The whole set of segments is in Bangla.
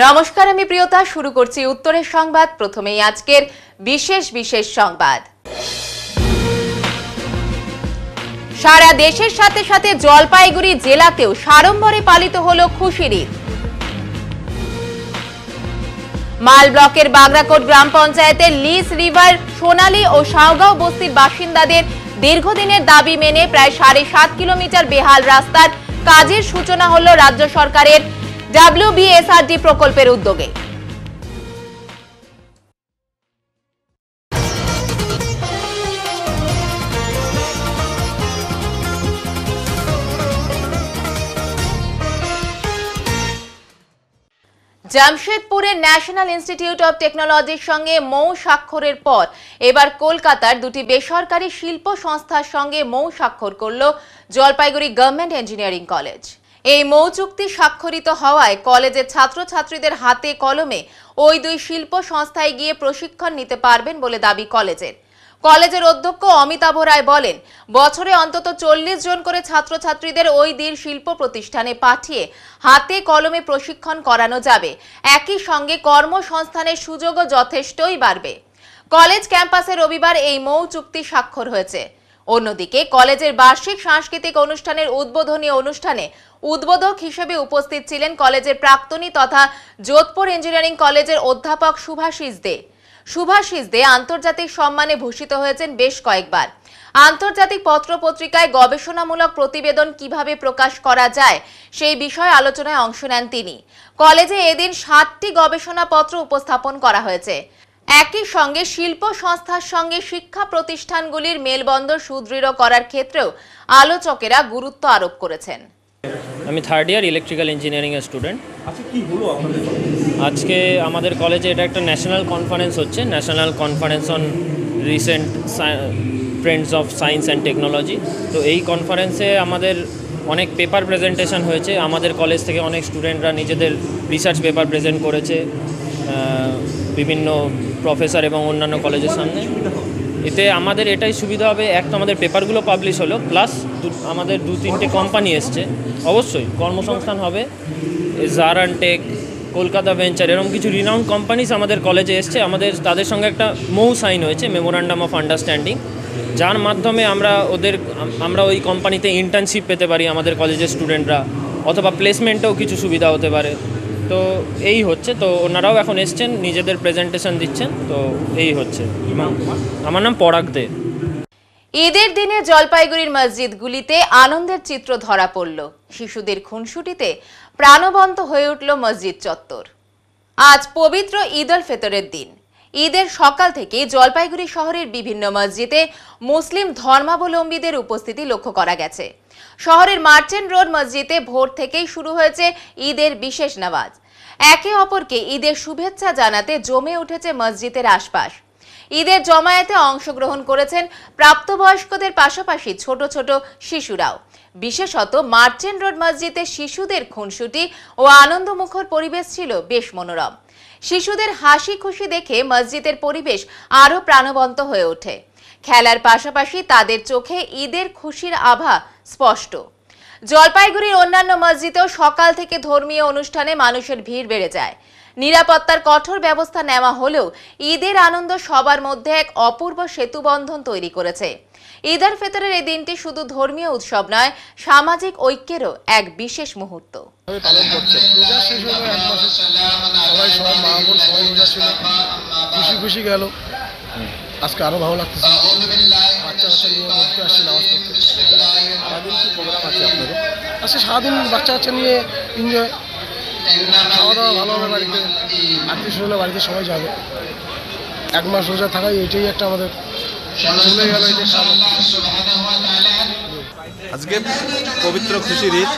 নমস্কার, আমি প্রিয়তা। শুরু করছি উত্তরের সংবাদ। প্রথমেই আজকের বিশেষ সংবাদ। সারা দেশের সাথে সাথে জলপাইগুড়ি জেলাতেও সাড়ম্বরে পালিত হলো খুশির ঈদ। মাল ব্লকের বাগরাকোট গ্রাম পঞ্চায়েতের লিস রিভার, সোনালী ও সাওগাঁও বস্তির বাসিন্দাদের দীর্ঘদিনের দাবি মেনে প্রায় 7.5 কিলোমিটার বেহাল রাস্তার কাজের সূচনা হলো রাজ্য সরকারের WBSRD প্রকল্পের উদ্যোগে। জামশেদপুরের ন্যাশনাল ইনস্টিটিউট অব টেকনোলজির সঙ্গে মৌ স্বাক্ষরের পর এবার কলকাতার দুটি বেসরকারি শিল্প সংস্থার সঙ্গে মৌ স্বাক্ষর করল জলপাইগুড়ি গভর্নমেন্ট ইঞ্জিনিয়ারিং কলেজ। এই মৌ চুক্তি স্বাক্ষরিত হওয়ায় কলেজের ছাত্রছাত্রীদের হাতে কলমে ওই দুই শিল্প সংস্থায় গিয়ে প্রশিক্ষণ নিতে পারবেন বলে দাবি কলেজের। কলেজের অধ্যক্ষ অমিতাভ রায় বলেন, বছরে অন্তত 40 জন করে ছাত্রছাত্রীদের ওই দুই শিল্প প্রতিষ্ঠানে পাঠিয়ে হাতে কলমে প্রশিক্ষণ করানো যাবে। একই সঙ্গে কর্মসংস্থানের সুযোগও যথেষ্টই বাড়বে। কলেজ ক্যাম্পাসে রবিবার এই মৌ চুক্তি স্বাক্ষর হয়েছে। অন্যদিকে কলেজের বার্ষিক সাংস্কৃতিক অনুষ্ঠানের উদ্বোধনী অনুষ্ঠানে উদ্বোধক হিসেবে উপস্থিত ছিলেন কলেজের প্রাক্তনী তথা যোধপুর ইঞ্জিনিয়ারিং কলেজের অধ্যাপক শুভাশিস দে। শুভাশিস দে আন্তর্জাতিক সম্মানে ভূষিত হয়েছেন বেশ কয়েকবার। আন্তর্জাতিক পত্রপত্রিকায় গবেষণামূলক প্রতিবেদন কিভাবে প্রকাশ করা যায় সেই বিষয়ে আলোচনায় অংশ নেন তিনি। কলেজে এদিন 7টি গবেষণাপত্র উপস্থাপন করা হয়েছে। একই সঙ্গে শিল্প সংস্থার সঙ্গে শিক্ষা প্রতিষ্ঠানগুলির মেলবন্ধন সুদৃঢ় করার ক্ষেত্রেও আলোচকেরা গুরুত্ব আরোপ করেছেন। আমি থার্ড ইয়ার ইলেকট্রিক্যাল ইঞ্জিনিয়ারিং এর স্টুডেন্ট। আজকে আমাদের কলেজে এটা একটা ন্যাশনাল কনফারেন্স হচ্ছে, national conference on recent Trends of science and technology. তো এই কনফারেন্সে আমাদের অনেক পেপার প্রেজেন্টেশন হয়েছে। আমাদের কলেজ থেকে অনেক স্টুডেন্টরা নিজেদের রিসার্চ পেপার প্রেজেন্ট করেছে বিভিন্ন প্রফেসর এবং অন্যান্য কলেজের সামনে। এতে আমাদের এটাই সুবিধা হবে, এক তো আমাদের পেপারগুলো পাবলিশ হলো, প্লাস আমাদের 2-3টে কোম্পানি এসছে, অবশ্যই কর্মসংস্থান হবে। জারান টেক, কলকাতা ভেঞ্চার, এরকম কিছু রিনাউন্ড কোম্পানিজ আমাদের কলেজে এসছে। তাদের সঙ্গে একটা মৌ সাইন হয়েছে, মেমোরান্ডাম অফ আন্ডারস্ট্যান্ডিং, যার মাধ্যমে আমরা ওই কোম্পানিতে ইন্টার্নশিপ পেতে পারি আমাদের কলেজের স্টুডেন্টরা, অথবা প্লেসমেন্টেও কিছু সুবিধা হতে পারে। তো এই হচ্ছে, তো ওনারাও এখন এসছেন, নিজেদের প্রেজেন্টেশন দিচ্ছেন। তো এই হচ্ছে। আমার নাম পরাগ দে। ঈদের দিনে জলপাইগুড়ির মসজিদগুলিতে আনন্দের চিত্র ধরা পড়ল। শিশুদের খুনসুটিতে প্রাণবন্ত হয়ে উঠল মসজিদ চত্বর। আজ পবিত্র ঈদ উল ফিতরের দিন। ঈদের সকাল থেকে জলপাইগুড়ি শহরের বিভিন্ন মসজিদে মুসলিম ধর্মাবলম্বীদের উপস্থিতি লক্ষ্য করা গেছে। শহরের মার্চেন্ট রোড মসজিদে ভোর থেকেই শুরু হয়েছে ঈদের বিশেষ নামাজ। একে অপরকে ঈদের শুভেচ্ছা জানাতে জমে উঠেছে মসজিদের আশপাশ। ঈদের জমায়েতে অংশগ্রহণ করেছেন প্রাপ্তবয়স্কদের পাশাপাশি ছোট ছোট শিশুরাও। বিশেষত মার্চেন্ট রোড মসজিদে শিশুদের খুনসুটি ও আনন্দমুখর পরিবেশ ছিল বেশ মনোরম। শিশুদের হাসি খুশি দেখে মসজিদের পরিবেশ আরো প্রাণবন্ত হয়ে ওঠে। খেলার পাশাপাশি তাদের চোখে ঈদের খুশির আভা স্পষ্ট। জলপাইগুড়ির অন্যান্য মসজিদেও সকাল থেকে ধর্মীয় অনুষ্ঠানে মানুষের ভিড় বেড়ে যায়। নিরাপত্তার কঠোর ব্যবস্থা নেওয়া হলেও ঈদের আনন্দ সবার মধ্যে এক অপূর্ব সেতুবন্ধন তৈরি করেছে। ঈদ উল ফিতরের এই দিনটি শুধু ধর্মীয় উৎসব নয়, সামাজিক ঐক্যেরও এক বিশেষ মুহূর্ত। খুশি গেল, আজকে আরো ভালো লাগতেছে। আজকে সারাদিন বাচ্চা কাচ্চা নিয়ে এনজয়, খাওয়া দাওয়া ভালো হবে, বাড়িতে আত্মীয় স্বজন বাড়িতে সবাই যাবে। 1 মাস রোজা থাকাই এটাই একটা আমাদের চলে গেল। আজকে পবিত্র খুশির ঈদ,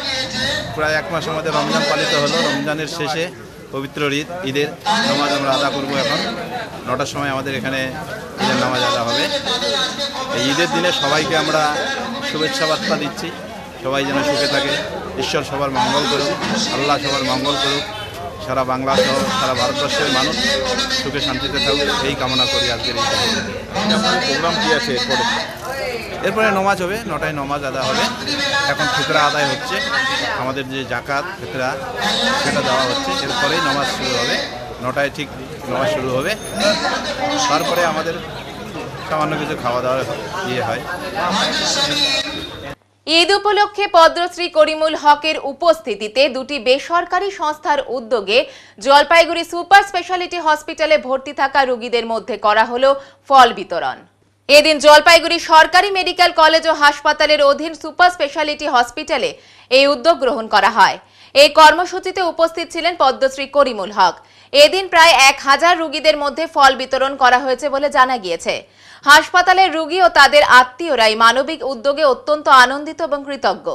প্রায় 1 মাস আমাদের রমজান পালিত হলো। রমজানের শেষে পবিত্র ঈদের নামাজ আমরা আদা করবো। এখন 9টার সময় আমাদের এখানে ঈদের নামাজ আদা হবে। এই ঈদের দিনে সবাইকে আমরা শুভেচ্ছা বার্তা দিচ্ছি, সবাই যেন সুখে থাকে। ঈশ্বর সবার মঙ্গল করুক, আল্লাহ সবার মঙ্গল করুক, সারা বাংলা সহ সারা ভারতবর্ষের মানুষ সুখে শান্তিতে থাকুক, এই কামনা করি। আজকের এই প্রোগ্রাম কী আছে? এরপরে নামাজ হবে, 9টায় নামাজ আদা হবে। এখন ফিতরা আদায় হচ্ছে, আমাদের যে জাকাত ফিতরা সেটা দেওয়া হচ্ছে। এরপরেই নামাজ শুরু হবে, 9টায় ঠিক নামাজ শুরু হবে। তারপরে আমাদের সামান্য কিছু খাওয়া দাওয়া হয়। ঈদ উপলক্ষে পদ্মশ্রী করিমুল হকের উপস্থিতিতে দুটি বেসরকারি সংস্থার উদ্যোগে জলপাইগুড়ি সুপার স্পেশালিটি হসপিটালে ভর্তি থাকা রোগীদের মধ্যে করা হলো ফল বিতরণ। এদিন জলপাইগুড়ি সরকারি মেডিকেল কলেজ ও হাসপাতালের অধীন সুপার স্পেশালিটি হসপিটালে এই উদ্যোগ গ্রহণ করা হয়। এই কর্মসূচিতে উপস্থিত ছিলেন পদ্মশ্রী করিমুল হক। এদিন প্রায় 1000 রোগীদের মধ্যে ফল বিতরণ করা হয়েছে বলে জানা গিয়েছে। হাসপাতালের রোগী ও তাদের আত্মীয়রাই মানবিক উদ্যোগে অত্যন্ত আনন্দিত এবং কৃতজ্ঞ।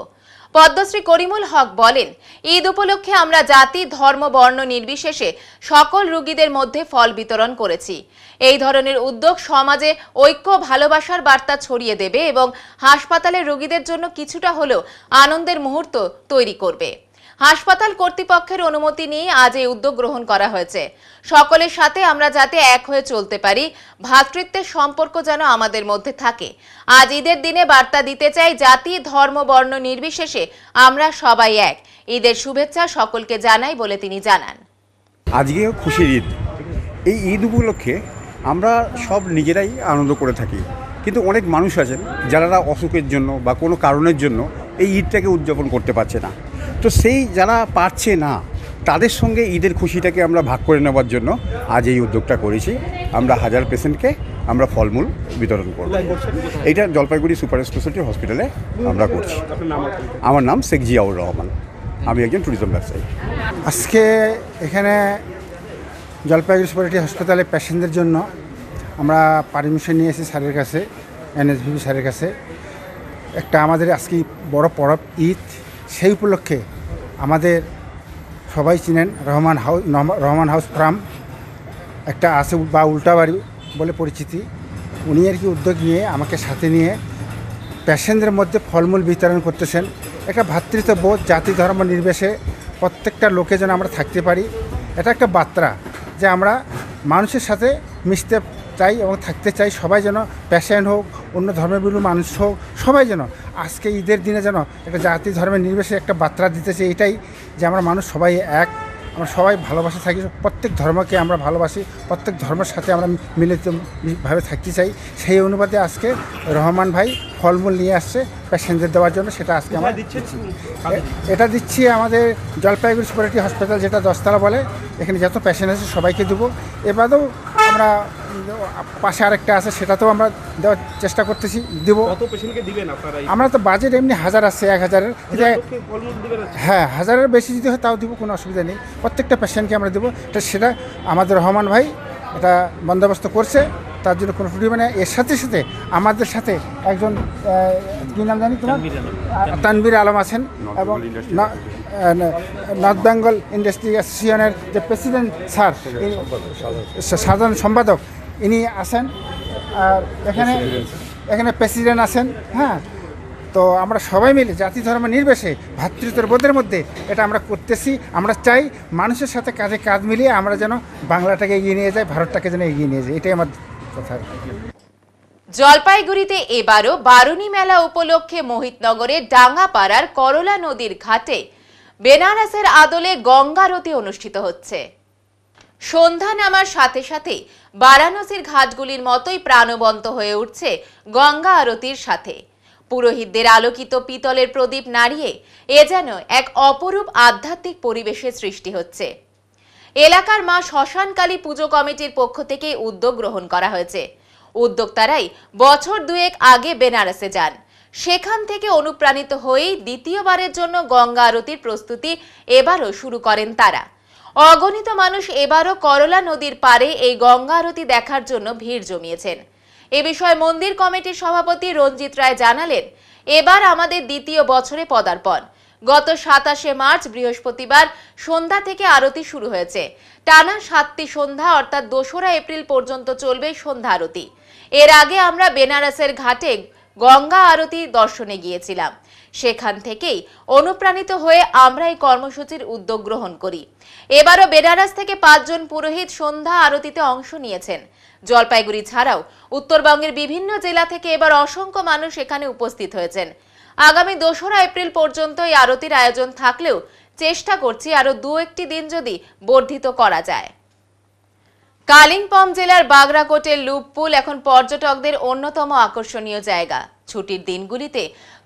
পদ্মশ্রী করিমুল হক বলেন, ঈদ উপলক্ষে আমরা জাতি, ধর্ম, বর্ণ নির্বিশেষে সকল রোগীদের মধ্যে ফল বিতরণ করেছি। এই ধরনের উদ্যোগ সমাজে ঐক্য, ভালোবাসার বার্তা ছড়িয়ে দেবে এবং হাসপাতালের রোগীদের জন্য কিছুটা হলেও আনন্দের মুহূর্ত তৈরি করবে। হাসপাতাল কর্তৃপক্ষের অনুমতি নিয়ে আজ এই উদ্যোগ গ্রহণ করা হয়েছে। সকলের সাথে আমরা যাতে এক হয়ে চলতে পারি, ভ্রাতৃত্বের সম্পর্ক যেন আমাদের মধ্যে থাকে। আজ ঈদের দিনে বার্তা দিতে চাই, জাতি, ধর্ম, বর্ণ নির্বিশেষে আমরা সবাই এক। ঈদের শুভেচ্ছা সকলকে জানাই বলে তিনি জানান। আজকে খুশির ঈদ। এই ঈদ উপলক্ষে আমরা সব নিজেরাই আনন্দ করে থাকি, কিন্তু অনেক মানুষ আছেন যারা অসুখের জন্য বা কোনো কারণের জন্য এই ঈদটাকে উদযাপন করতে পারছে না। তো সেই যারা পারছে না তাদের সঙ্গে ঈদের খুশিটাকে আমরা ভাগ করে নেওয়ার জন্য আজ এই উদ্যোগটা করেছি। আমরা 1000 পেশেন্টকে আমরা ফলমূল বিতরণ করব। এইটা জলপাইগুড়ি সুপার স্পেশালিটি হসপিটালে আমরা করছি। আমার নাম শেখ জিয়াউর রহমান, আমি একজন ট্যুরিজম ব্যবসায়ী। আজকে এখানে জলপাইগুড়ি সুপারিটি হাসপাতালে পেশেন্টদের জন্য আমরা পারমিশন নিয়ে এসেছি স্যারের কাছে, এনএসভিপি স্যারের কাছে। একটা আমাদের আজকে বড় পরব ঈদ, সেই উপলক্ষে আমাদের সবাই চিনেন রহমান হাউস ফার্ম একটা আছে বা উল্টাবাড়ি বলে পরিচিতি, উনি আর কি উদ্যোগ নিয়ে আমাকে সাথে নিয়ে পেশেন্টদের মধ্যে ফলমূল বিতরণ করতেছেন। একটা ভ্রাতৃত্ববোধ, জাতি, ধর্ম নির্বিশেষে প্রত্যেকটা লোকে যেন আমরা থাকতে পারি, এটা একটা বার্তা যে আমরা মানুষের সাথে মিশতে চাই এবং থাকতে চাই। সবাই যেন পেশেন্ট হোক, অন্য ধর্মের মানুষ হোক, সবাই যেন আজকে ঈদের দিনে যেন একটা জাতি ধর্মের নির্বিশেষে একটা বার্তা দিতেছে, এটাই যে আমরা মানুষ সবাই এক, আমরা সবাই ভালোবাসা থাকি, প্রত্যেক ধর্মকে আমরা ভালোবাসি, প্রত্যেক ধর্মের সাথে আমরা মিলিতভাবে থাকতে চাই। সেই অনুপাতে আজকে রহমান ভাই ফলমূল নিয়ে আসছে পেশেন্টদের দেওয়ার জন্য, সেটা আজকে আমরা এটা দিচ্ছি আমাদের জলপাইগুড়ি সুপারিটি হসপিটাল, যেটা 10 তলা বলে, এখানে যত পেশেন্ট আছে সবাইকে দেবো। এবারেও আমরা পাশে আরেকটা আছে, সেটাতেও আমরা দেওয়ার চেষ্টা করতেছি, দেবো। আমরা তো বাজেট এমনি 1000 আছে, 1000-এর, হ্যাঁ 1000-এর বেশি যদি হয় তাও দিব, কোনো অসুবিধা নেই। প্রত্যেকটা পেশেন্টকে আমরা দেবো। সেটা আমাদের রহমান ভাই এটা বন্দোবস্ত করছে, তার জন্য কোনো ত্রুটি মানে। এর সাথে সাথে আমাদের সাথে একজন কী নাম জানি তোমার, তানভীর আলম আছেন, এবং নর্থ বেঙ্গল ইন্ডাস্ট্রি অ্যাসোসিয়েশনের যে প্রেসিডেন্ট স্যার, সাধারণ সম্পাদক ইনি আছেন, আর এখানে প্রেসিডেন্ট আছেন। হ্যাঁ, তো আমরা সবাই মিলে জাতি ধর্ম নির্বিশেষে ভ্রাতৃত্বের বোধের মধ্যে এটা আমরা করতেছি। আমরা চাই মানুষের সাথে কাজে কাজ মিলিয়ে আমরা যেন বাংলাটাকে এগিয়ে নিয়ে যাই, ভারতটাকে যেন এগিয়ে নিয়ে যাই, এটাই আমার কথা। জলপাইগুড়িতে এবারও বারুণী মেলা উপলক্ষে মোহিতনগরের ডাঙ্গাপাড়ার করলা নদীর ঘাটে বেনারসের আদলে গঙ্গা আরতি অনুষ্ঠিত হচ্ছে। সন্ধ্যা নামার সাথে সাথে বারাণসীর ঘাটগুলির মতোই প্রাণবন্ত হয়ে উঠছে গঙ্গা আরতির সাথে। পুরোহিতদের আলোকিত পিতলের প্রদীপ নাড়িয়ে এ যেন এক অপরূপ আধ্যাত্মিক পরিবেশের সৃষ্টি হচ্ছে। এলাকার মা শ্মশানকালী পুজো কমিটির পক্ষ থেকে উদ্যোগ গ্রহণ করা হয়েছে। উদ্যোক্তারাই বছর 2 আগে বেনারসে যান, সেখান থেকে অনুপ্রাণিত হয়েই দ্বিতীয়বারের জন্য গঙ্গা আরতির প্রস্তুতি এবারও শুরু করেন তারা। অগণিত মানুষ এবারও করলা নদীর পাড়ে এই গঙ্গা আরতি দেখার জন্য ভিড় জমিয়েছেন। এ বিষয়ে মন্দির কমিটির সভাপতি রঞ্জিত রায় জানালেন, এবার আমাদের দ্বিতীয় বছরে পদার্পণ। গত 27শে মার্চ বৃহস্পতিবার সন্ধ্যা থেকে আরতি শুরু হয়েছে। টানা 7টি সন্ধ্যা অর্থাৎ 2রা এপ্রিল পর্যন্ত চলবে সন্ধ্যা আরতি। এর আগে আমরা বেনারসের ঘাটে গঙ্গা আরতি দর্শনে গিয়েছিলাম, সেখান থেকেই অনুপ্রাণিত হয়ে আমরা এই কর্মসূচির উদ্যোগ গ্রহণ করি। এবারও বেনারস থেকে 5 জন পুরোহিত সন্ধ্যা আরতিতে অংশ নিয়েছেন। জলপাইগুড়ি ছাড়াও উত্তরবঙ্গের বিভিন্ন জেলা থেকে এবার অসংখ্য মানুষ এখানে উপস্থিত হয়েছেন। আগামী 2রা এপ্রিল পর্যন্ত এই আরতির আয়োজন থাকলেও চেষ্টা করছি আরো 2-1টি দিন যদি বর্ধিত করা যায়। কালিম্পং জেলার বাগরাকোটের লুপপুল এখন পর্যটকদের অন্যতম আকর্ষণীয় জায়গা। ছুটির দিনগুলিতে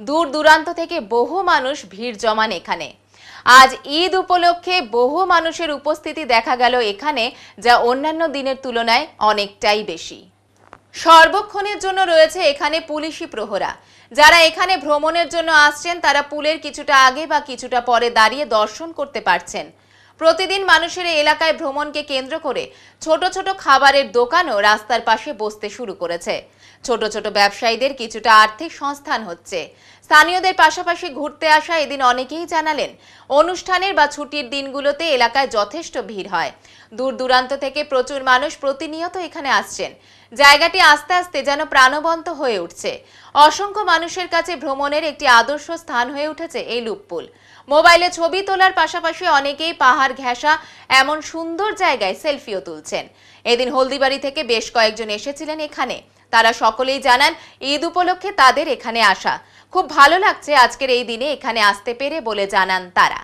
দূর দূরান্ত থেকে বহু মানুষ ভিড় জমান এখানে। আজ ঈদ উপলক্ষে বহু মানুষের উপস্থিতি দেখা গেল এখানে, যা অন্যান্য দিনের তুলনায় অনেকটাই বেশি। সর্বক্ষণের জন্য রয়েছে এখানে পুলিশি প্রহরা। যারা এখানে ভ্রমণের জন্য আসছেন তারা পুলের কিছুটা আগে বা কিছুটা পরে দাঁড়িয়ে দর্শন করতে পারছেন। প্রতিদিন মানুষের এই এলাকায় ভ্রমণকে কেন্দ্র করে ছোট ছোট খাবারের দোকানও রাস্তার পাশে বসতে শুরু করেছে। ছোট ছোট ব্যবসায়ীদের কিছুটা আর্থিক সংস্থান হচ্ছে। স্থানীয়দের পাশাপাশি ঘুরতে আসা এদিন অনেকেই জানালেন, অনুষ্ঠানের বা ছুটির দিনগুলোতে এলাকায় যথেষ্ট ভিড় হয়। দূর দূরান্ত থেকে প্রচুর মানুষ প্রতিনিয়ত এখানে আসছেন। জায়গাটি আস্তে আস্তে যেন প্রাণবন্ত হয়ে উঠছে। অসংখ্য মানুষের কাছে ভ্রমণের একটি আদর্শ স্থান হয়ে উঠেছে এই লুপপুল। মোবাইলে ছবি তোলার পাশাপাশি অনেকেই পাহাড় ঘেঁষা এমন সুন্দর জায়গায় সেলফিও তুলছেন। এদিন হলদিবাড়ি থেকে বেশ কয়েকজন এসেছিলেন এখানে। তারা সকলেই জানান ঈদ উপলক্ষে তাদের এখানে আসা। খুব ভালো লাগছে আজকের এই দিনে এখানে আসতে পেরে বলে জানান তারা।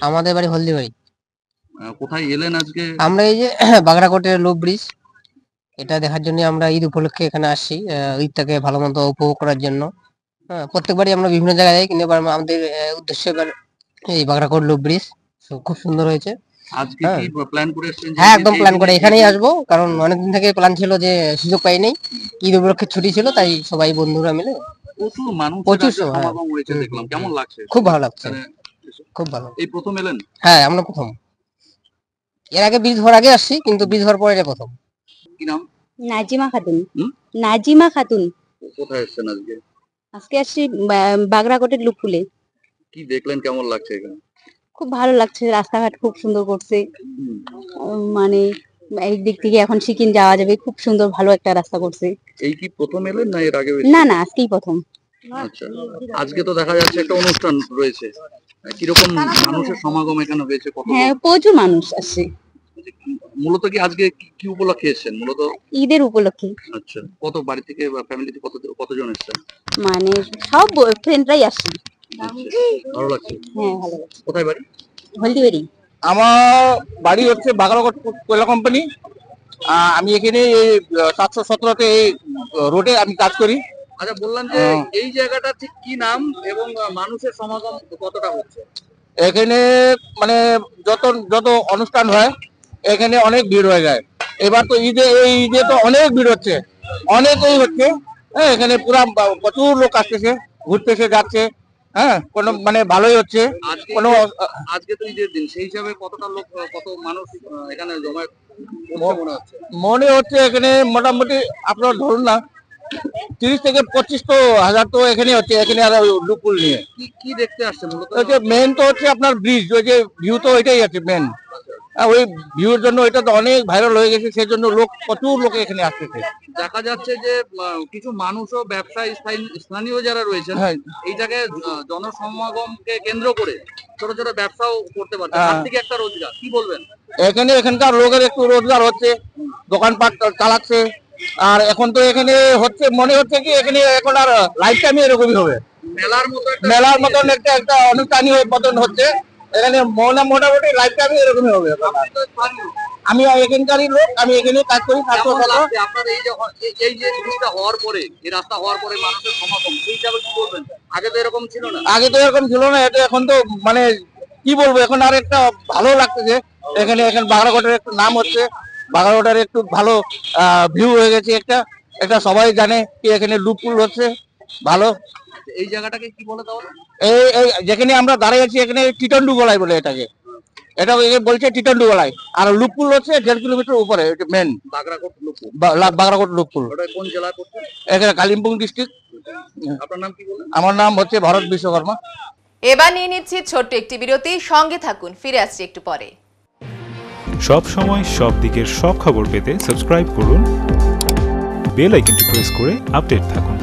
আমাদের বাড়ি হলদিবাড়ি। কোথায় এলেন আজকে? আমরা এই যে বাগরাকোটের লুপ ব্রিজ, এটা দেখার জন্য আমরা ঈদ উপলক্ষে এখানে আসছি, ঈদটাকে ভালো মতো উপভোগ করার জন্য। হ্যাঁ, প্রত্যেকবারই আমরা বিভিন্ন জায়গায় যাই, কিন্তু এবার আমাদের উদ্দেশ্য এবার এই বাগরাকোট লুপ ব্রিজ। খুব সুন্দর হয়েছে। আজকে কি প্ল্যান করে এসেছেন? হ্যাঁ, একদম প্ল্যান করে এখানেই আসবো, কারণ অনেকদিন থেকে প্ল্যান ছিল, যে সুযোগ পাই নাই। ঈদ উপলক্ষে ছুটি ছিল, তাই সবাই বন্ধুরা মিলে প্রচুর মানুষ সমাগম হয়েছে দেখলাম। কেমন লাগছে? খুব ভালো লাগছে, খুব ভালো। এই প্রথম এলেন? হ্যাঁ, আমরা প্রথম। এর আগে ব্রিজ হওয়ার আগে আসছি, কিন্তু ব্রিজ হওয়ার পরে এটা প্রথম। কি নাম? নাজিমা খাতুন। নাজিমা খাতুন। কোথায় এসেছেন আজকে? আজকে আসছি বাগরাকোটের লুপপুলে। কি দেখলেন, কেমন লাগছে এখানে? খুব ভালো লাগছে, রাস্তাঘাট খুব সুন্দর করছে। মানে এই দিক থেকে এখন সিকিম যাওয়া যাবে, খুব সুন্দর ভালো একটা রাস্তা করছে। এই কি প্রথম এলেন না এর আগে? না না, আজকেই প্রথম। আচ্ছা, আজকে তো দেখা যাচ্ছে একটা অনুষ্ঠান রয়েছে, কিরকম মানুষের সমাগম এখানে হয়েছে? হ্যাঁ, প্রচুর মানুষ আসছে। মূলত কি আজকে কি উপলক্ষে এসেছেন? মূলত ঈদের উপলক্ষে। আচ্ছা, কত বাড়ি থেকে বা ফ্যামিলি থেকে কতজন এসেছেন? মানে সব ফ্রেন্ডরাই আসছে। ভালো লাগছে? হ্যাঁ, ভালো লাগছে। কোথায় বাড়ি? হলদিবাড়ি। আমার বাড়ি হচ্ছে বাগরাকোট কয়লা কোম্পানি। আমি এখানে 717-তে এই রোডে আমি কাজ করি। আচ্ছা, বললাম যে এই জায়গাটা ঠিক কি নাম এবং মানুষের সমাগম কতটা হচ্ছে এখানে? মানে যত অনুষ্ঠান হয় এখানে অনেক ভিড় হয়ে যায়। এবার তো এই ঈদে তো অনেক ভিড় হচ্ছে, অনেকেই হচ্ছে। হ্যাঁ, এখানে পুরা প্রচুর লোক আসতেছে, ঘুরতেছে, যাচ্ছে। হ্যাঁ, কোনো মানে ভালোই হচ্ছে। কোনো আজকে তো ঈদের দিন, সেই হিসাবে কতটা লোক, কত মানুষ এখানে জমায়েত মনে হচ্ছে এখানে মোটামুটি আপনার ধরুন না 30 থেকে 25 হাজার তো এখানে হচ্ছে। এখানে আর লুপপুল নিয়ে কি দেখতে আসছে মূলত? মেন তো হচ্ছে আপনার ব্রিজ, ওই যে ভিউ তো ওইটাই আছে মেন। ওই ভিউর জন্য এটা তো অনেক ভাইরাল হয়ে গেছে, সেই জন্য প্রচুর লোক এখানে আসতেছে। দেখা যাচ্ছে যে কিছু মানুষ ও ব্যবসায়ী স্থানীয় যারা রয়েছেন এইটাকে জনসমাগমকে কেন্দ্র করে ছোট ছোট ব্যবসাও করতে পারছে, আর্থিক একটা রোজগার। কি বলবেন? এখানকার লোকের একটু রোজগার হচ্ছে, দোকানপাট চালাচ্ছে। আর এখন তো এখানে হচ্ছে, মনে হচ্ছে কি এখানে এখন আর লাইফ টাইম এরকমই হবে, মেলার মতন একটা অনুষ্ঠানই মতন হচ্ছে এখানে। মোটামুটি লাইফ টাইম এরকমই হবে। আমি এখানকারই লোক, আমি এখানে কাজ করি। আপনার এই যে জিনিসটা হওয়ার পরে, এই রাস্তা হওয়ার পরে মানুষের সমাগম, সেই হিসাবে কি বলবেন? আগে তো এরকম ছিল না। এটা এখন তো মানে কি বলবো, এখন আর একটা ভালো লাগতেছে। এখানে বাগরাকোটের একটা নাম হচ্ছে, বাগরাকোটের একটু ভালো ভিউ হয়ে গেছে। একটা সবাই জানে কি এখানে লুপপুল হচ্ছে ভালো। এই জায়গাটাকে কি বলে তাহলে? এই যেখানে আমরা দাঁড়িয়ে আছি এখানে টিটন্ডু গলায় বলে এটাকে। এটা বলছে টিটন্ডু গলায়। আর লুপপুল হচ্ছে 1.5 কিলোমিটার উপরে, মেন বাগরাকোট লুপপুল। কোন জেলায় পড়ছে? এখানে কালিম্পং ডিস্ট্রিক্ট। আপনার নাম কি বলেন? আমার নাম হচ্ছে ভরত বিশ্বকর্মা। এবার নিয়ে নিচ্ছি ছোট্ট একটি বিরতি, সঙ্গে থাকুন, ফিরে আসছি একটু পরে। সব সময় সব দিকের সব খবর পেতে সাবস্ক্রাইব করুন, বেল আইকনটি প্রেস করে আপডেট থাকুন।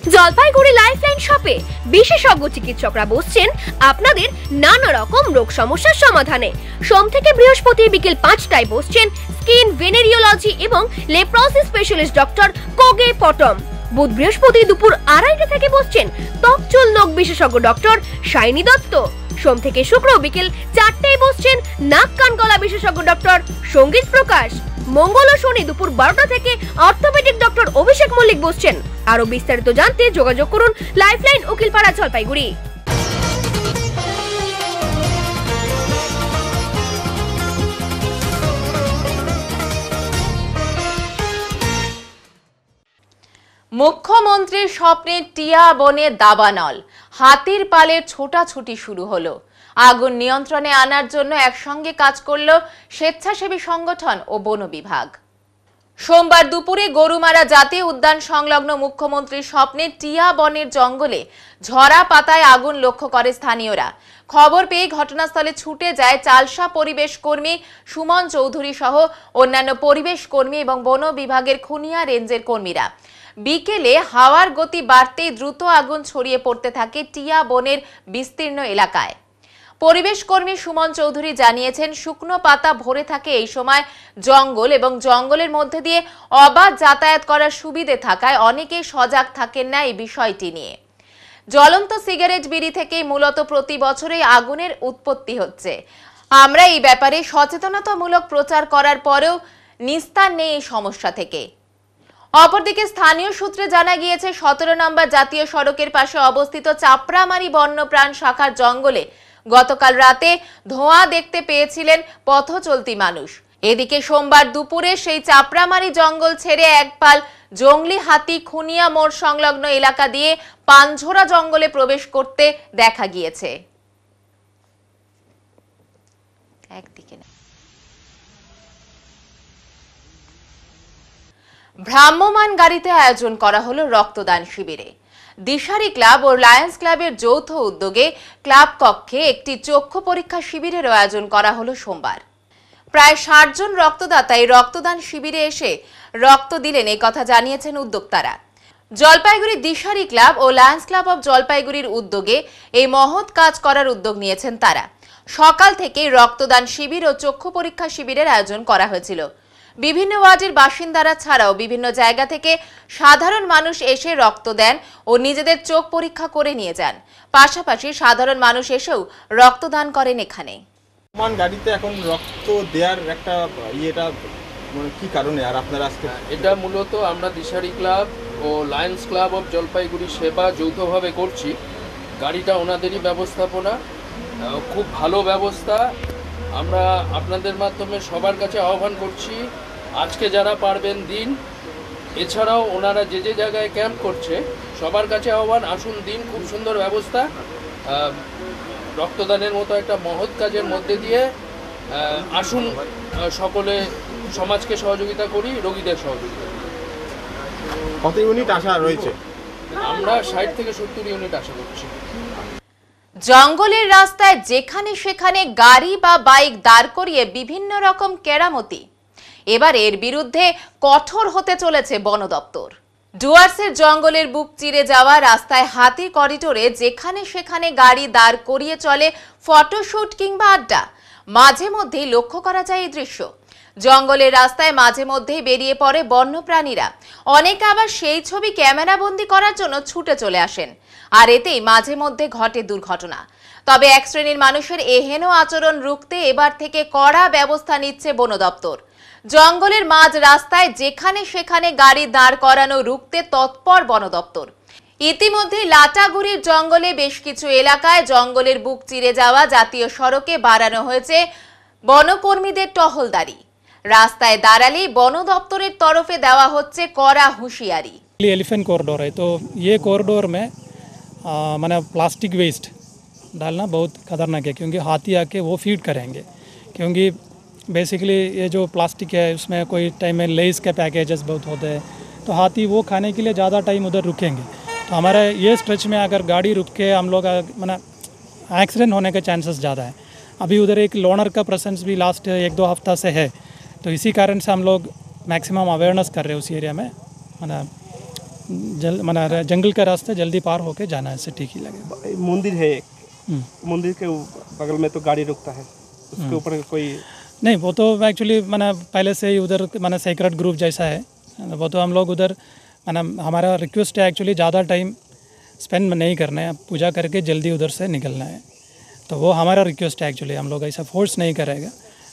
জলপাইগুড়ি লাইফলাইন শপে বিশেষজ্ঞ চিকিৎসকরা বসছেন আপনাদের নানা রকম রোগ সমস্যার সমাধানে। সোম থেকে বৃহস্পতি বিকেল 5টায় বসছেন স্কিন ভেনেরিওলজি এবং লেপ্রোসি স্পেশালিস্ট ডক্টর কোগে পটম। বুধ বৃহস্পতি দুপুর 2:30 থেকে বসছেন ত্বক চুল নখ বিশেষজ্ঞ ডক্টর শাইনি দত্ত। সোম থেকে শুক্র বিকেল 4টায় বসছেন নাক কান গলা বিশেষজ্ঞ ডক্টর সঙ্গীত প্রকাশ। মঙ্গল ও শনি দুপুর 12টা থেকে অর্থোপেডিক ডক্টর অভিষেক মল্লিক বসছেন। আরো বিস্তারিত জানতে যোগাযোগ করুন লাইফলাইন উকিলপাড়া জলপাইগুড়ি। মুখ্যমন্ত্রীর স্বপ্নে টিয়া বনে দাবানল, হাতির পালের ছোটাছুটি শুরু হলো। আগুন নিয়ন্ত্রণে আনার জন্য একসঙ্গে কাজ করল স্বেচ্ছাসেবী সংগঠন ও বন বিভাগ। সোমবার দুপুরে গরুমারা জাতীয় উদ্যান সংলগ্ন মুখ্যমন্ত্রীর স্বপ্নে টিয়া বনের জঙ্গলে ঝরা পাতায় আগুন লক্ষ্য করে স্থানীয়রা। খবর পেয়ে ঘটনাস্থলে ছুটে যায় চালসা পরিবেশ কর্মী সুমন চৌধুরী সহ অন্যান্য পরিবেশ কর্মী এবং বন বিভাগের খুনিয়া রেঞ্জের কর্মীরা। বিকেলে হাওয়ার গতি বাড়তেই দ্রুত আগুন ছড়িয়ে পড়তে থাকে টিয়া বনের বিস্তীর্ণ এলাকায়। পরিবেশ কর্মী সুমন চৌধুরী জানিয়েছেন, শুকনো পাতা ভরে থাকে এই সময় জঙ্গল এবং জঙ্গলের মধ্যে দিয়ে অবাধ যাতায়াত করার সুবিধে থাকায় অনেকেই সজাগ থাকেন না এই বিষয়টি নিয়ে। জ্বলন্ত সিগারেট বিড়ি থেকেই মূলত প্রতি বছরই আগুনের উৎপত্তি হচ্ছে। আমরা এই ব্যাপারে সচেতনতামূলক প্রচার করার পরেও নিস্তার নেই এই সমস্যা থেকে। অপরদিকে স্থানীয় সূত্রে জানা গিয়েছে, 17 নম্বর জাতীয় সড়কের পাশে অবস্থিত চাপড়ামারি বন্যপ্রাণ শাখার জঙ্গলে গতকাল রাতে ধোঁয়া দেখতে পেয়েছিলেন পথ চলতি মানুষ। এদিকে সোমবার দুপুরে সেই চাপড়ামারি জঙ্গল ছেড়ে একপাল জঙ্গলি হাতি খুনিয়া মোড় সংলগ্ন এলাকা দিয়ে পানঝোরা জঙ্গলে প্রবেশ করতে দেখা গিয়েছে। ভ্রাম্যমাণ গাড়িতে আয়োজন করা হলো রক্তদান শিবিরে। দিশারি ক্লাব ও লায়ন্স ক্লাবের যৌথ উদ্যোগে ক্লাব কক্ষে একটি চক্ষু পরীক্ষা শিবিরের আয়োজন করা হলো সোমবার। প্রায় 60 জন রক্তদাতা এই রক্তদান শিবিরে এসে রক্ত দিলেন, এই কথা জানিয়েছেন উদ্যোক্তারা। জলপাইগুড়ি দিশারি ক্লাব ও লায়ন্স ক্লাব অব জলপাইগুড়ির উদ্যোগে এই মহৎ কাজ করার উদ্যোগ নিয়েছেন তারা। সকাল থেকেই রক্তদান শিবির ও চক্ষু পরীক্ষা শিবিরের আয়োজন করা হয়েছিল। বিভিন্ন ওয়ার্ডের বাসিন্দারা ছাড়াও বিভিন্ন জায়গা থেকে সাধারণ মানুষ এসে রক্ত দেন ও নিজেদের চোখ পরীক্ষা করে নিয়ে যান। পাশাপাশি সাধারণ মানুষ এসেও রক্তদান করেন এখানে। গাড়িতে এখন রক্ত দেওয়ার একটা ইয়েটা কি কারণে, আর আপনারা আজকে এটা মূলত আমরা দিশারি ক্লাব ও লায়ন্স ক্লাব অফ জলপাইগুড়ি সেবা যৌথভাবে করছি। গাড়িটা ওনাদেরই ব্যবস্থাপনা, খুব ভালো ব্যবস্থা। আমরা আপনাদের মাধ্যমে সবার কাছে আহ্বান করছি, আজকে যারা পারবেন দিন। এছাড়াও ওনারা যে যে জায়গায় ক্যাম্প করছে সবার কাছে আহ্বান, আসুন দিন। খুব সুন্দর ব্যবস্থা। রক্তদানের মতো একটা মহৎ কাজের মধ্যে দিয়ে আসুন সকলে সমাজকে সহযোগিতা করি, রোগীদের সহযোগিতা করি। কত ইউনিট আশা রয়েছে? আমরা 60 থেকে 70 ইউনিট আশা করছি। জঙ্গলের রাস্তায় যেখানে সেখানে গাড়ি বা বাইক দাঁড় করিয়ে বিভিন্ন রকম কেরামতি, এবার এর বিরুদ্ধে কঠোর হতে চলেছে বন দপ্তর। ডুয়ার্সের জঙ্গলের বুক চিরে যাওয়া রাস্তায় হাতির করিডোরে যেখানে সেখানে গাড়ি দাঁড় করিয়ে চলে ফটোশুট কিংবা আড্ডা। মাঝে মধ্যেই লক্ষ্য করা যায় এই দৃশ্য। জঙ্গলের রাস্তায় মাঝে মধ্যেই বেরিয়ে পড়ে বন্যপ্রাণীরা। অনেকে আবার সেই ছবি ক্যামেরাবন্দি করার জন্য ছুটে চলে আসেন, আর এতেই মাঝে মধ্যে ঘটে দুর্ঘটনা। তবে এক শ্রেণীর মানুষের এহেন আচরণ রুখতে এবার থেকে কড়া ব্যবস্থা নিচ্ছে বন দপ্তর। জঙ্গলের মাঝ রাস্তায় যেখানে সেখানে গাড়ি দাঁড় করানো রুখতে তৎপর বন দপ্তর। ইতিমধ্যে লাটাগুড়ির জঙ্গলে বেশ কিছু এলাকায় জঙ্গলের বুক চিরে যাওয়া জাতীয় সড়কে বাড়ানো হয়েছে বনকর্মীদের টহলদারি। রাস্তায় দাঁড়ালেই বন দপ্তরের তরফে দেওয়া হচ্ছে কড়া হুঁশিয়ারি। एलिफेंट कॉरिडोर है, तो ये कॉरिडोर में माने प्लास्टिक वेस्ट डालना बहुत खतरनाक है, क्योंकि हाथी आके वो फीड करेंगे। क्योंकि बेसिकली ये जो प्लास्टिक है उसमें कोई टाइम में लेस के पैकेजेस बहुत होते हैं, तो हाथी वो खाने के लिए ज़्यादा टाइम उधर रुकेंगे। तो हमारे ये स्ट्रेच में अगर गाड़ी रुक के हम लोग माने एक्सीडेंट होने के चांसेस ज़्यादा है। अभी उधर एक लोनर का प्रेजेंस भी लास्ट 1-2 हफ्ता से है, तो इसी कारण से हम लोग मैक्सिमम अवेयरनेस कर रहे हैं उस एरिया में। माने माना जंगल का रास्ता जल्दी पार होके जाना है, इससे ठीक ही लगेगा। मंदिर है एक, मंदिर के बगल में तो गाड़ी रुकता है, उसके ऊपर कोई नहीं, वो तो एक्चुअली मैंने पहले से ही उधर मैंने सेक्रेट ग्रुप जैसा है, वो तो हम लोग उधर मैंने हमारा रिक्वेस्ट है एक्चुअली ज़्यादा टाइम स्पेंड नहीं करना है, पूजा करके जल्दी उधर से निकलना है, तो वो हमारा रिक्वेस्ट है एक्चुअली। हम लोग ऐसा फोर्स नहीं करेगा,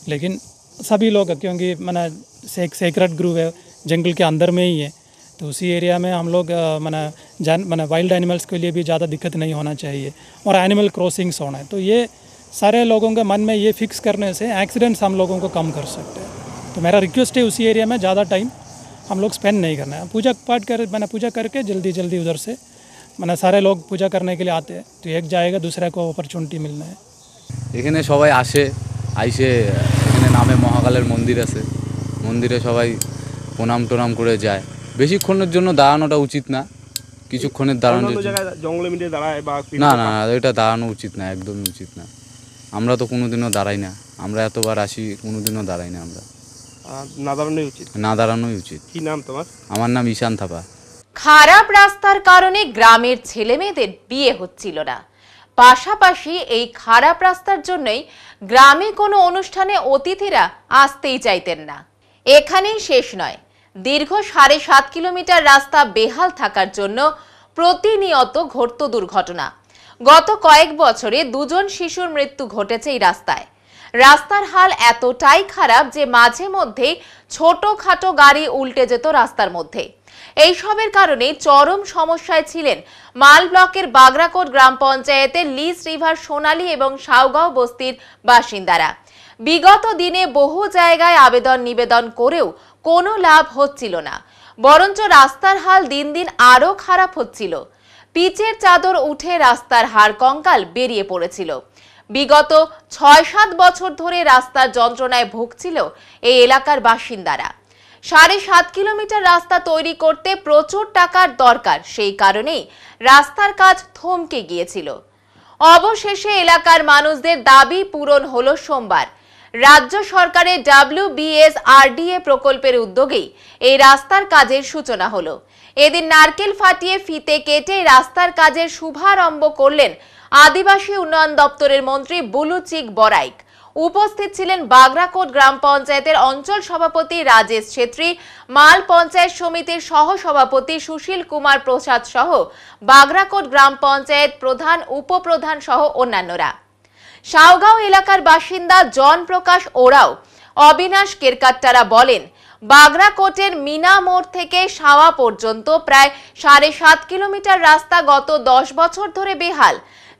लेकिन सभी लोग क्योंकि मैंने सेक्रेट ग्रुप है, जंगल के अंदर में ही है, तो उसी एरिया में हम लोग मैंने वाइल्ड एनिमल्स के लिए भी ज़्यादा दिक्कत नहीं होना चाहिए और एनिमल क्रॉसिंग्स होना है, तो ये सारे लोगों के मन में ये फिक्स करने से एक्सीडेंट्स हम लोगों को कम कर सकते हैं। तो मेरा रिक्वेस्ट है उसी एरिया में ज़्यादा टाइम हम लोग स्पेंड नहीं करना है, पूजा पाठ कर मैंने पूजा करके जल्दी जल्दी उधर से मैंने सारे लोग पूजा करने के लिए आते हैं, तो एक जाएगा दूसरे को अपरचुनिटी मिलना है। এখানে সবাই আসে, আইসে এখানে নামে মহাকালের মন্দির আছে, মন্দিরে সবাই প্রণাম টোনাম করে যায়। বেশিক্ষণের জন্য দাঁড়ানোটা উচিত না, কিছুক্ষণের দাঁড়ানো জঙ্গলের মধ্যে দাঁড়ায় বা না না না, এটা দাঁড়ানো উচিত না, একদমই উচিত না। আমরা তো কোনোদিনও দাঁড়াই না, আমরা এতবার আসি কোনোদিনও দাঁড়াই না, আমরা না দাঁড়ানোই উচিত। না দাঁড়ানোই উচিত। কি নাম তোমার? আমার নাম ঈশান থাপা। খারাপ রাস্তার কারণে গ্রামের ছেলেমেয়েদের বিয়ে হচ্ছিল না, পাশাপাশি এই খারাপ রাস্তার জন্যই গ্রামে কোনো অনুষ্ঠানে অতিথিরা আসতেই চাইতেন না। এখানেই শেষ নয়, দীর্ঘ 7.5 কিলোমিটার রাস্তা বেহাল থাকার জন্য প্রতিনিয়ত ঘটত দুর্ঘটনা। গত কয়েক বছরে 2 জন শিশুর মৃত্যু ঘটেছে এই রাস্তায়। রাস্তার হাল এতটাই খারাপ যে মাঝে মধ্যেই ছোটখাটো গাড়ি উল্টে যেত রাস্তার মধ্যে। এই সবের কারণে চরম সমস্যায় ছিলেন মাল ব্লকের বাগরাকোট গ্রাম পঞ্চায়েতের লিস রিভার সোনালী এবং সাউগাঁও বস্তির বাসিন্দারা। বিগত দিনে বহু জায়গায় আবেদন নিবেদন করেও কোনো লাভ হচ্ছিল না, বরঞ্চ রাস্তার হাল দিন দিন আরো খারাপ হচ্ছিল। পিচের চাদর উঠে রাস্তার হাড় কঙ্কাল বেরিয়ে পড়েছিল। বিগত 6-7 বছর ধরে রাস্তার যন্ত্রণায় ভুগছিল এই এলাকার বাসিন্দারা। 7.5 কিলোমিটার রাস্তা তৈরি করতে প্রচুর টাকার দরকার, সেই কারণেই রাস্তার কাজ থমকে গিয়েছিল। অবশেষে এলাকার মানুষদের দাবি পূরণ হলো সোমবার। রাজ্য সরকারের WBSRDA প্রকল্পের উদ্যোগেই এই রাস্তার কাজের সূচনা হলো। এদিন নারকেল ফাটিয়ে ফিতে কেটে রাস্তার কাজের শুভারম্ভ করলেন আদিবাসী উন্নয়ন দপ্তরের মন্ত্রী বুলুচিক বরাইক। উপস্থিত ছিলেন বাগরাকোট গ্রাম পঞ্চায়েতের অঞ্চল সভাপতি রাজেশ ছেত্রী, মাল পঞ্চায়েত সমিতির সহ সভাপতি সুশীল কুমার প্রসাদ সহ বাগরাকোট গ্রাম পঞ্চায়েত প্রধান, উপপ্রধান সহ অন্যান্যরা। সাউগাঁও এলাকার বাসিন্দা জন প্রকাশ ওরাও অবিনাশ কেরকাট্টারা বলেন, বাগরাকোটের মিনা মোড় থেকে সাওয়া পর্যন্ত প্রায় 7.5 কিলোমিটার রাস্তা গত 10 বছর ধরে বেহাল,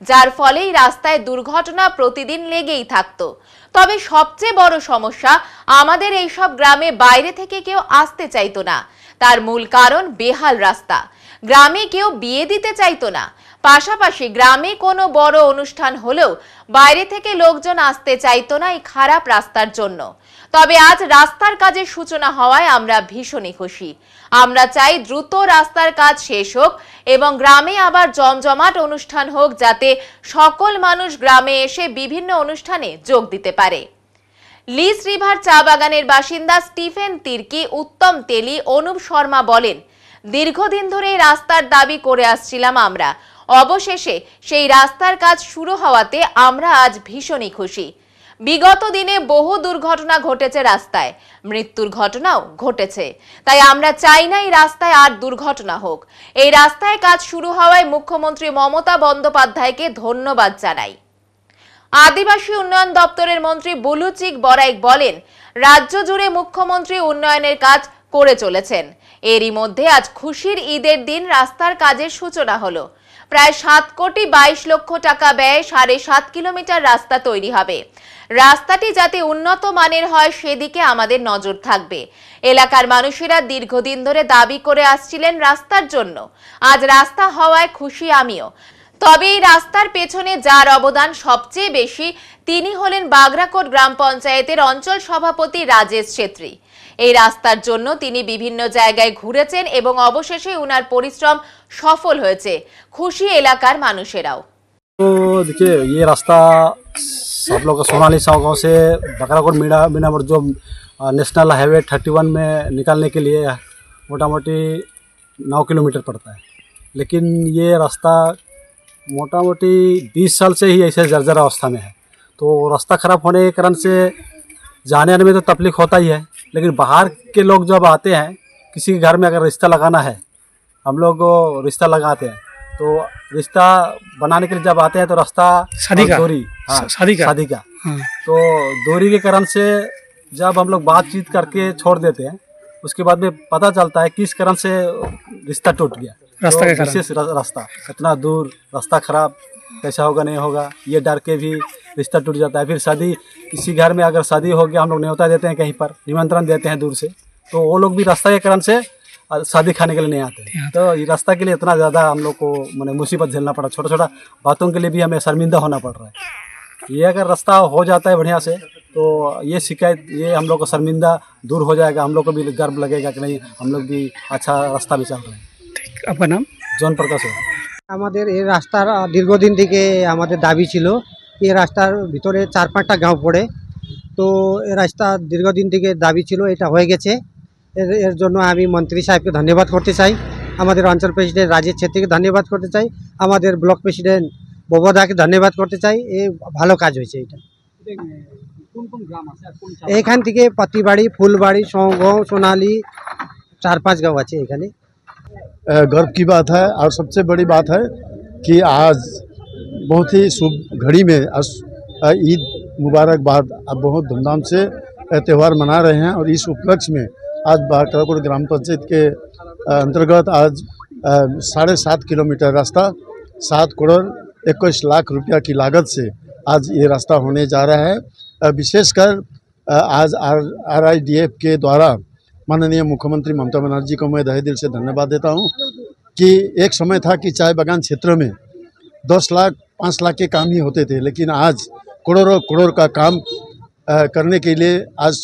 যার ফলে এই রাস্তায় দুর্ঘটনা প্রতিদিন লেগেই থাকতো। তবে সবচেয়ে বড় সমস্যা, আমাদের এইসব গ্রামে বাইরে থেকে কেউ আসতে চাইতো না। তার মূল কারণ বেহাল রাস্তা, গ্রামে কেউ বিয়ে দিতে চাইতো না। পাশাপাশি গ্রামে কোনো বড় অনুষ্ঠান হলেও বাইরে থেকে লোকজন আসতে চাইতো না এই খারাপ রাস্তার জন্য। তবে আজ রাস্তার কাজের সূচনা হওয়ায় আমরা ভীষণই খুশি। আমরা চাই দ্রুত রাস্তার কাজ শেষ হোক এবং গ্রামে আবার জমজমাট অনুষ্ঠান হোক, যাতে সকল মানুষ গ্রামে এসে বিভিন্ন অনুষ্ঠানে যোগ দিতে পারে। লিস রিভার চা বাগানের বাসিন্দা স্টিফেন তির্কি, উত্তম তেলি, অনুপ শর্মা বলেন, দীর্ঘদিন ধরে রাস্তার দাবি করে আসছিলাম আমরা। অবশেষে সেই রাস্তার কাজ শুরু হওয়াতে আমরা আজ ভীষণই খুশি। বিগত দিনে বহু দুর্ঘটনা ঘটেছে রাস্তায়, মৃত্যুর ঘটনাও ঘটেছে, তাই আমরা চাই না এই রাস্তায় আর দুর্ঘটনা হোক। এই রাস্তায় কাজ শুরু হওয়ায় মুখ্যমন্ত্রী মমতা বন্দ্যোপাধ্যায়কে ধন্যবাদ জানাই। আদিবাসী উন্নয়ন দপ্তরের মন্ত্রী বুলুচিক বরাইক বলেন, রাজ্য জুড়ে মুখ্যমন্ত্রী উন্নয়নের কাজ করে চলেছেন। এরই মধ্যে আজ খুশির ঈদের দিন রাস্তার কাজের সূচনা হলো। প্রায় 7 কোটি 22 লক্ষ টাকা ব্যয়ে 7.5 কিলোমিটার রাস্তা তৈরি হবে। রাস্তাটি যাতে উন্নত মানের হয় সেদিকে আমাদের নজর থাকবে। এলাকার মানুষেরা দীর্ঘদিন ধরে দাবি করে আসছিলেন রাস্তার জন্য, আজ রাস্তা হওয়ায় খুশি আমিও। তবে এই রাস্তার পেছনে যার অবদান সবচেয়ে বেশি, তিনি হলেন বাগরাকোট গ্রাম পঞ্চায়েতের অঞ্চল সভাপতি রাজেশ ছেত্রী। এই রাস্তার জন্য তিনি বিভিন্ন জায়গায় ঘুরেছেন এবং অবশেষে উনার পরিশ্রম সফল হয়েছে। খুশি এলাকার মানুষেরাও। तो देखिए, ये रास्ता आप लोग का सोनाली सावगांव से बागराकोट मीना मोड़ जो नेशनल हाईवे 31 में निकालने के लिए मोटा मोटी 9 किलोमीटर पड़ता है। लेकिन ये रास्ता मोटा मोटी 20 साल से ही ऐसे जर्जर अवस्था में है। तो रास्ता ख़राब होने के कारण से जाने आने में तो तकलीफ होता ही है, लेकिन बाहर के लोग जब आते हैं, किसी के घर में अगर रिश्ता लगाना है, हम लोग रिश्ता लगाते हैं, तो रिश्ता बनाने के लिए जब आते हैं तो रास्ता शादी का, दूरी, हाँ, शादी का हाँ। तो दूरी के कारण से जब हम लोग बातचीत करके छोड़ देते हैं, उसके बाद में पता चलता है किस कारण से रिश्ता टूट गया। रास्ता के कारण, विशेष रास्ता, इतना दूर रास्ता खराब, कैसा होगा नहीं होगा ये डर के भी रिश्ता टूट जाता है। फिर शादी, किसी घर में अगर शादी हो गया, हम लोग न्योता देते हैं, कहीं पर निमंत्रण देते हैं दूर से, तो वो लोग भी रास्ता के कारण से शादी खाने के लिए नहीं आते। तो ये रास्ता के लिए इतना ज़्यादा हम लोग को मैंने मुसीबत झेलना पड़ा, छोटा छोटा बातों के लिए भी हमें शर्मिंदा होना पड़ रहा है। ये अगर रास्ता हो जाता है बढ़िया से, तो ये शिकायत, ये हम लोग को शर्मिंदा दूर हो जाएगा, हम लोग को भी गर्व लगेगा कि नहीं, हम लोग भी अच्छा रास्ता भी चल रहे हैं। आपका नाम? जॉन प्रकाश। আমাদের এই রাস্তার দীর্ঘদিন থেকে আমাদের দাবি ছিল, এই রাস্তার ভিতরে 4-5টা গাঁও পড়ে, তো এই রাস্তা দীর্ঘদিন থেকে দাবি ছিল, এটা হয়ে গেছে। এর জন্য আমি মন্ত্রী সাহেবকে ধন্যবাদ করতে চাই, আমাদের অঞ্চল প্রেসিডেন্ট রাজেশ ছেত্রীকে ধন্যবাদ করতে চাই, আমাদের ব্লক প্রেসিডেন্ট ববদাকে ধন্যবাদ করতে চাই। এই ভালো কাজ হয়েছে। এটা এখান থেকে পাতিবাড়ি, ফুলবাড়ি, সৌগাঁও, সোনালী, 4-5 গাঁও আছে এখানে। गर्व की बात है और सबसे बड़ी बात है कि आज बहुत ही शुभ घड़ी में ईद मुबारकबाद अब बहुत धूमधाम से त्यौहार मना रहे हैं। और इस उपलक्ष्य में आज बाकराकोट ग्राम पंचायत के अंतर्गत आज 7.5 किलोमीटर रास्ता 7 करोड़ 21 लाख रुपया की लागत से आज ये रास्ता होने जा रहा है। विशेषकर आज RIDF के द्वारा माननीय मुख्यमंत्री ममता बनर्जी को मैं तहे दिल से धन्यवाद देता हूं कि एक समय था कि चाय बागान क्षेत्र में 10 लाख 5 लाख के काम ही होते थे, लेकिन आज करोड़ों करोड़ का काम करने के लिए आज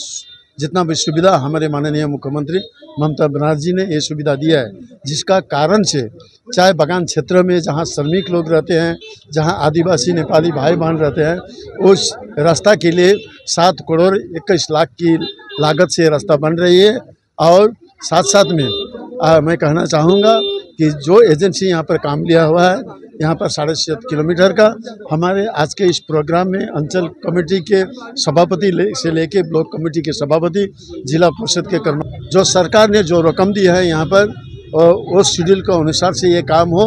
जितना भी सुविधा हमारे माननीय मुख्यमंत्री ममता बनर्जी ने ये सुविधा दिया है, जिसका कारण से चाय बागान क्षेत्र में जहां श्रमिक लोग रहते हैं, जहां आदिवासी नेपाली भाई बहन रहते हैं, उस रास्ता के लिए 7 करोड़ 21 लाख की लागत से रास्ता बन रही है। और साथ साथ में मैं कहना चाहूँगा कि जो एजेंसी यहाँ पर काम लिया हुआ है, यहाँ पर 7.5 किलोमीटर का, हमारे आज के इस प्रोग्राम में अंचल कमेटी के सभापति से लेके ब्लॉक कमेटी के सभापति, जिला परिषद के कर्मचारी, जो सरकार ने जो रकम दी है यहाँ पर उस शेड्यूल के अनुसार से ये काम हो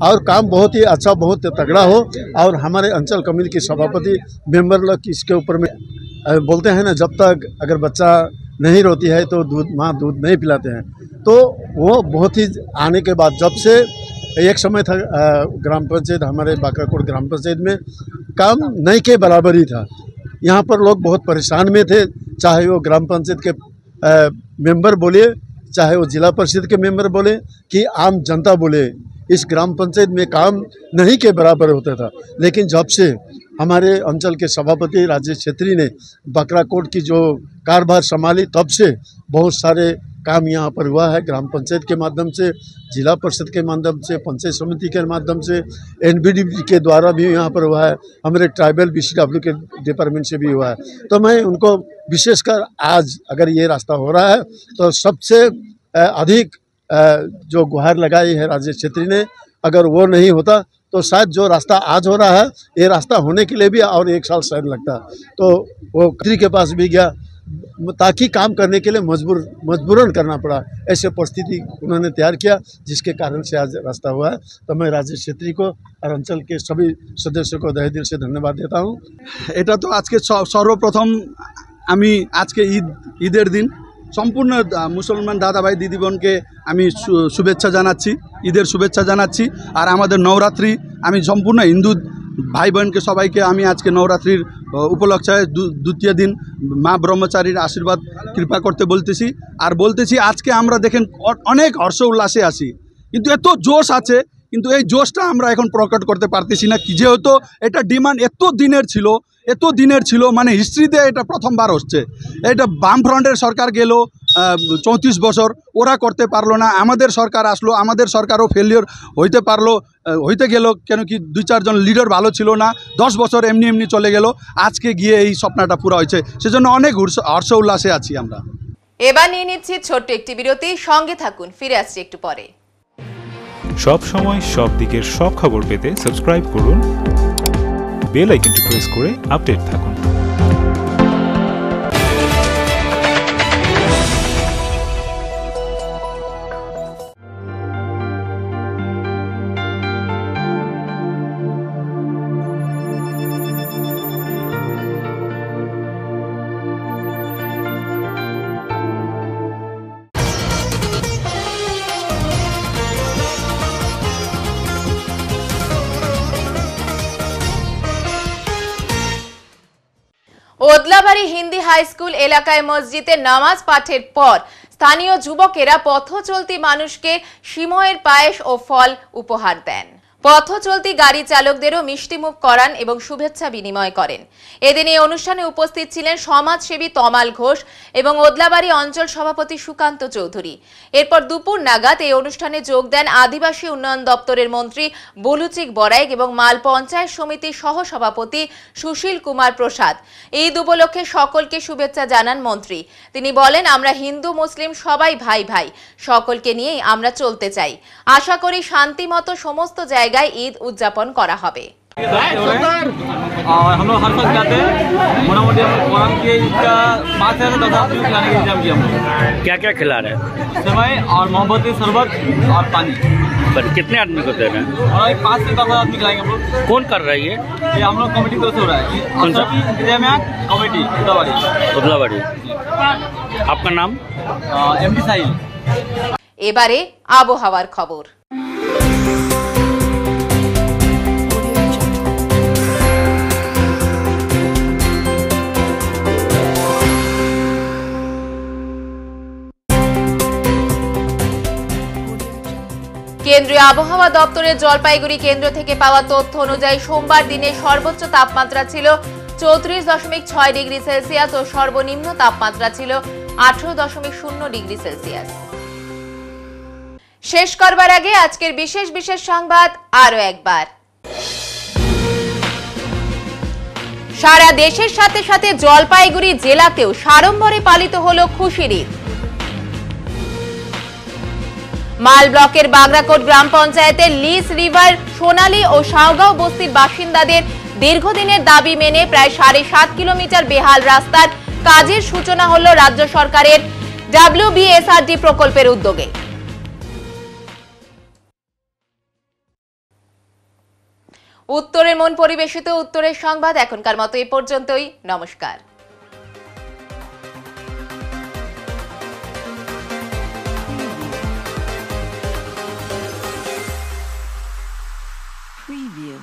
और काम बहुत ही अच्छा, बहुत तगड़ा हो। और हमारे अंचल कमेटी के सभापति मेंबर लोग इसके ऊपर में बोलते हैं ना, जब तक अगर बच्चा नहीं रोती है तो माँ दूध नहीं पिलाते हैं। तो वो बहुत ही आने के बाद, जब से एक समय था ग्राम पंचायत, हमारे बाकराकोट ग्राम पंचायत में काम नहीं के बराबर ही था। यहाँ पर लोग बहुत परेशान में थे, चाहे वो ग्राम पंचायत के मेंबर बोले, चाहे वो जिला परिषद के मेंबर बोले, कि आम जनता बोले, इस ग्राम पंचायत में काम नहीं के बराबर होता था। लेकिन जब से हमारे अंचल के सभापति राजेश छेत्री ने बाकराकोट की जो कारभार संभाली, तब से बहुत सारे काम यहाँ पर हुआ है। ग्राम पंचायत के माध्यम से, जिला परिषद के माध्यम से, पंचायत समिति के माध्यम से, NBDB के द्वारा भी यहाँ पर हुआ है, हमारे ट्राइबल BCW के डिपार्टमेंट से भी हुआ है। तो मैं उनको विशेषकर आज अगर ये रास्ता हो रहा है तो सबसे अधिक जो गुहार लगाई है राजेश छेत्री ने, अगर वो नहीं होता तो शायद जो रास्ता आज हो रहा है, ये रास्ता होने के लिए भी और 1 साल शायद लगता। तो वो मंत्री के पास भी गया, ताकि काम करने के लिए मजबूरन करना पड़ा, ऐसे परिस्थिति उन्होंने तैयार किया, जिसके कारण से आज रास्ता हुआ है। तो मैं राजेश छेत्री को और अंचल के सभी सदस्यों को तहे दिल से धन्यवाद देता हूँ। এটা তো আজকে সর্বপ্রথম আমি আজকে ঈদের দিন সম্পূর্ণ মুসলমান দাদা ভাই দিদি বোনকে আমি শুভেচ্ছা জানাচ্ছি, ঈদের শুভেচ্ছা জানাচ্ছি। আর আমাদের নবরাত্রি, আমি সম্পূর্ণ হিন্দু ভাই বোনকে সবাইকে আমি আজকে নবরাত্রির উপলক্ষে দ্বিতীয় দিন মা ব্রহ্মচারীর আশীর্বাদ কৃপা করতে বলতেছি। আর বলতেছি আজকে আমরা দেখেন অনেক হর্ষ উল্লাসে আছি, কিন্তু এত জোশ আছে, কিন্তু এই জোশটা আমরা এখন প্রকট করতে পারতেছি না, যেহেতু এটা ডিমান্ড এত দিনের ছিল, মানে হিস্ট্রিতে এটা প্রথমবার হচ্ছে। এটা বামফ্রন্টের সরকার গেল 34 বছর, ওরা করতে পারলো না। আমাদের সরকার আসলো, আমাদের সরকারও ফেলিওর হইতে গেল, কেন কি 2-4 জন লিডার ভালো ছিল না, 10 বছর এমনি চলে গেল। আজকে গিয়ে এই স্বপ্নটা পুরো হয়েছে, সেজন্য অনেক হর্ষ উল্লাসে আছি আমরা। এবার নিয়ে নিচ্ছি ছোট্ট একটি বিরতি, সঙ্গে থাকুন, ফিরে আসছি একটু পরে। সব সময় সব দিকের সব খবর পেতে সাবস্ক্রাইব করুন, বেল আইকনটি প্রেস করে আপডেট থাকুন। ওদলাবাড়ি হিন্দি হাই স্কুল এলাকায় মসজিদে নামাজ পাঠের পর স্থানীয় যুবকেরা পথ চলতি মানুষকে সিময়ের পায়েস ও ফল উপহার দেন। পথ চলতি গাড়ি চালকদেরও মিষ্টিমুখ করান এবং শুভেচ্ছা বিনিময় করেন। এদিন এই অনুষ্ঠানে উপস্থিত ছিলেন সমাজসেবী তমাল ঘোষ এবং ওদলাবাড়ি অঞ্চল সভাপতি সুকান্ত চৌধুরী। এরপর দুপুর নাগাদ এই অনুষ্ঠানে যোগ দেন আদিবাসী উন্নয়ন দপ্তরের মন্ত্রী বলুচিক বরাইক এবং মাল পঞ্চায়েত সমিতির সহসভাপতি সুশীল কুমার প্রসাদ। ঈদ উপলক্ষে সকলকে শুভেচ্ছা জানান মন্ত্রী। তিনি বলেন, আমরা হিন্দু মুসলিম সবাই ভাই ভাই, সকলকে নিয়েই আমরা চলতে চাই। আশা করি শান্তিমতো সমস্ত জায়গায় ঈদ উদযাপন করা হবে। और हम लोग हर साल जाते हैं, मोटामोटी प्रोग्राम किए इसका 5 से 10 आदमी खिलाने का इंतजाम किया हम लोग। क्या क्या खिला रहे हैं? सेवई और मोमबत्ती, शरबत और पानी। पर कितने आदमी को दे रहे हैं? और 5 से 10 आदमी खिलाएंगे हम लोग। कौन कर रहा है ये हम लोग कमेटी तरफ से हो रहा है। कमेटी उदलाबाड़ी। आपका नाम? MD साहिल। এবারে আবহাওয়ার খবর। কেন্দ্রীয় আবহাওয়া দপ্তরের জলপাইগুড়ি কেন্দ্র থেকে পাওয়া তথ্য অনুযায়ী সোমবার দিনে সর্বোচ্চ তাপমাত্রা ছিল 34.6 ডিগ্রি সেলসিয়াস ও সর্বনিম্ন তাপমাত্রা ছিল 18.0 ডিগ্রি সেলসিয়াস। শেষ করবার আগে আজকের বিশেষ বিশেষ সংবাদ আরো একবার। সারা দেশের সাথে সাথে জলপাইগুড়ি জেলাতেও সাড়ম্বরে পালিত হলো খুশির ঈদ। মাল ব্লকের বাগরাকোট গ্রাম পঞ্চায়েতের লিস রিভার, সোনালী ও শাওগাঁও বস্তির বাসিন্দাদের দীর্ঘদিনের দাবি মেনে প্রায় 7.5 কিলোমিটার বেহাল রাস্তার কাজের সূচনা হলো রাজ্য সরকারের WBSRD প্রকল্পের উদ্যোগে। উত্তরের মন পরিবেশিত উত্তরের সংবাদ এখনকার মতো এই পর্যন্তই। নমস্কার। Preview.